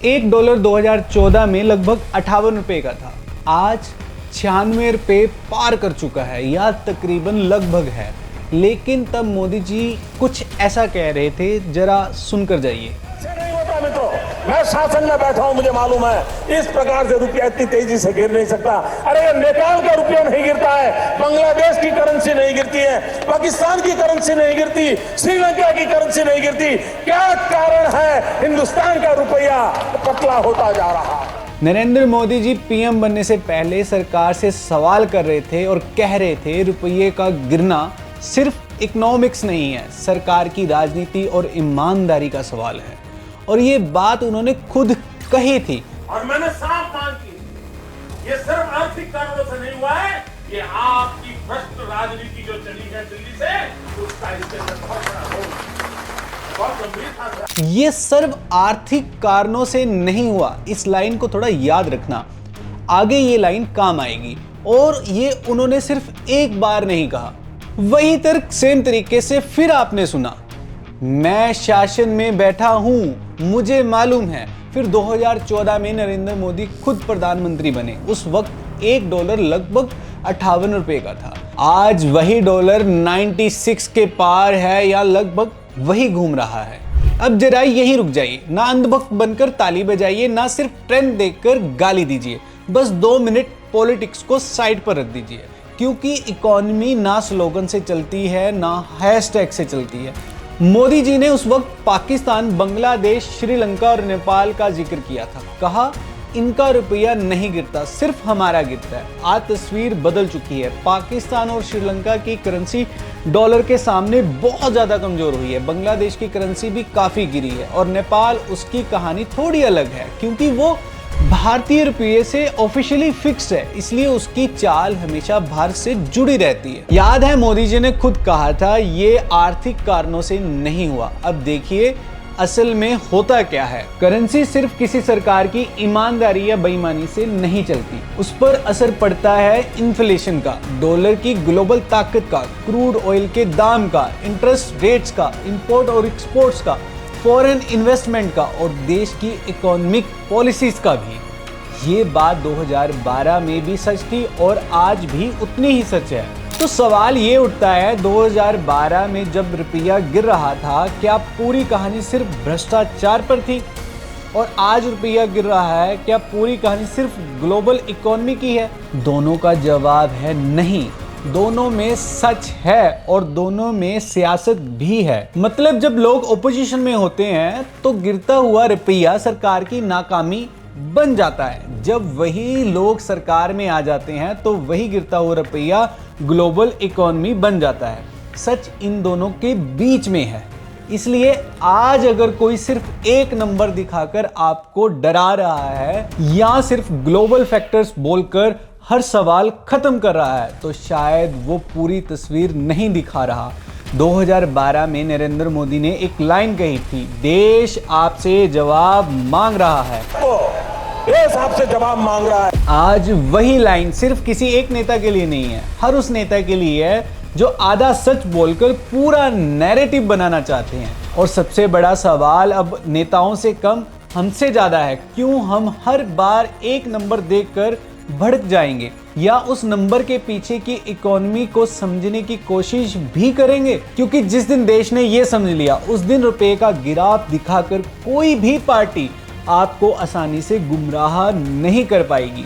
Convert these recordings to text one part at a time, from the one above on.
$1 2014 में लगभग 58 रुपए का था, आज 96 रुपए पार कर चुका है या तकरीबन लगभग है। लेकिन तब मोदी जी कुछ ऐसा कह रहे थे, जरा सुनकर जाइए। नहीं होता मित्रों, मैं शासन में बैठा हूं, मुझे मालूम है इस प्रकार से रुपया इतनी तेजी से गिर नहीं सकता। अरे नेपाल का रुपया नहीं गिरता है, बांग्लादेश की करेंसी नहीं गिरती है, पाकिस्तान की करेंसी नहीं गिरती, श्रीलंका की करेंसी नहीं गिरती। क्या कारण है हिंदुस्तान का रुपया पतला होता जा रहा है? नरेंद्र मोदी जी पीएम बनने से पहले सरकार से सवाल कर रहे थे और कह रहे थे रुपये का गिरना सिर्फ इकोनॉमिक्स नहीं है, सरकार की राजनीति और ईमानदारी का सवाल है। और ये बात उन्होंने खुद कही थी। और मैंने साफ बात की, ये सिर्फ आर्थिक कारणों से नहीं हुआ है, ये आपकी भ्रष्ट राजनीति जो चली है दिल्ली से, उसका इसके अंदर बहुत बड़ा रोल है। ये सिर्फ आर्थिक कारणों से नहीं हुआ, इस लाइन को थोड़ा याद रखना, आगे ये लाइन काम आएगी। और ये उन्होंने सिर्फ एक बार नहीं कहा, वही तर्क सेम तरीके से फिर आपने सुना, मैं शासन में बैठा हूं, मुझे मालूम है। फिर 2014 में नरेंद्र मोदी खुद प्रधानमंत्री बने, उस वक्त $1 लगभग 58 रुपए का था, आज वही डॉलर 96 के पार है या लगभग वही घूम रहा है। अब जरा यहीं रुक जाइए, ना अंधभक्त बनकर ताली बजाइए, ना सिर्फ ट्रेंड देखकर गाली दीजिए, बस 2 मिनट पॉलिटिक्स को साइड पर रख दीजिए, क्योंकि इकोनॉमी ना स्लोगन से चलती है ना हैशटैग से चलती है। मोदी जी ने उस वक्त पाकिस्तान, बांग्लादेश, श्रीलंका और नेपाल का जिक्र किया था, कहा इनका रुपया नहीं गिरता, सिर्फ हमारा गिरता है। आज तस्वीर बदल चुकी है, पाकिस्तान और श्रीलंका की करेंसी डॉलर के सामने बहुत ज़्यादा कमज़ोर हुई है, बांग्लादेश की करेंसी भी काफ़ी गिरी है और नेपाल, उसकी कहानी थोड़ी अलग है क्योंकि वो भारतीय रुपये से ऑफिशियली फिक्स है, इसलिए उसकी चाल हमेशा भारत से जुड़ी रहती है। याद है मोदी जी ने खुद कहा था ये आर्थिक कारणों से नहीं हुआ। अब देखिए असल में होता क्या है। करेंसी सिर्फ किसी सरकार की ईमानदारी या बेईमानी से नहीं चलती, उस पर असर पड़ता है इन्फ्लेशन का, डॉलर की ग्लोबल ताकत का, क्रूड ऑयल के दाम का, इंटरेस्ट रेट्स का, इंपोर्ट और एक्सपोर्ट्स का, फॉरेन इन्वेस्टमेंट का और देश की इकोनॉमिक पॉलिसीज का भी। ये बात 2012 में भी सच थी और आज भी उतनी ही सच है। तो सवाल ये उठता है, 2012 में जब रुपया गिर रहा था, क्या पूरी कहानी सिर्फ भ्रष्टाचार पर थी? और आज रुपया गिर रहा है, क्या पूरी कहानी सिर्फ ग्लोबल इकोनॉमी की है? दोनों का जवाब है नहीं, दोनों में सच है और दोनों में सियासत भी है। मतलब जब लोग ओपोजिशन में होते हैं तो गिरता हुआ रुपया सरकार की नाकामी बन जाता है, जब वही लोग सरकार में आ जाते हैं तो वही गिरता हुआ रुपया ग्लोबल इकोनॉमी बन जाता है। सच इन दोनों के बीच में है। इसलिए आज अगर कोई सिर्फ एक नंबर दिखाकर आपको डरा रहा है या सिर्फ ग्लोबल फैक्टर्स बोलकर हर सवाल खत्म कर रहा है, तो शायद वो पूरी तस्वीर नहीं दिखा रहा। 2012 में नरेंद्र मोदी ने एक लाइन कही थी, देश आपसे जवाब मांग रहा है, देश आपसे जवाब मांग रहा है। आज वही लाइन सिर्फ किसी एक नेता के लिए नहीं है, हर उस नेता के लिए है जो आधा सच बोलकर पूरा नैरेटिव बनाना चाहते हैं। और सबसे बड़ा सवाल अब नेताओं से कम हमसे ज्यादा है, क्यों हम हर बार एक नंबर देखकर भड़क जाएंगे या उस नंबर के पीछे की इकोनॉमी को समझने की कोशिश भी करेंगे? क्योंकि जिस दिन देश ने यह समझ लिया, उस दिन रुपए का गिराव दिखाकर कोई भी पार्टी आपको आसानी से गुमराह नहीं कर पाएगी।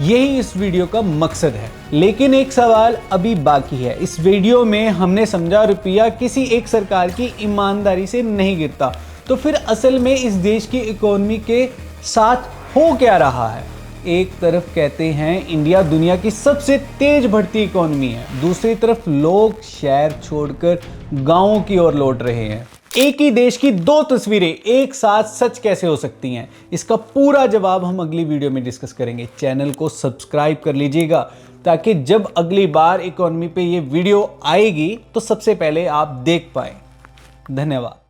यही इस वीडियो का मकसद है। लेकिन एक सवाल अभी बाकी है। इस वीडियो में हमने समझा रुपया किसी एक सरकार की ईमानदारी से नहीं गिरता, तो फिर असल में इस देश की इकोनॉमी के साथ हो क्या रहा है? एक तरफ कहते हैं इंडिया दुनिया की सबसे तेज बढ़ती इकोनॉमी है, दूसरी तरफ लोग शहर छोड़कर गांवों की ओर लौट रहे हैं। एक ही देश की दो तस्वीरें एक साथ सच कैसे हो सकती हैं? इसका पूरा जवाब हम अगली वीडियो में डिस्कस करेंगे। चैनल को सब्सक्राइब कर लीजिएगा ताकि जब अगली बार इकोनॉमी पे ये वीडियो आएगी तो सबसे पहले आप देख पाएं। धन्यवाद।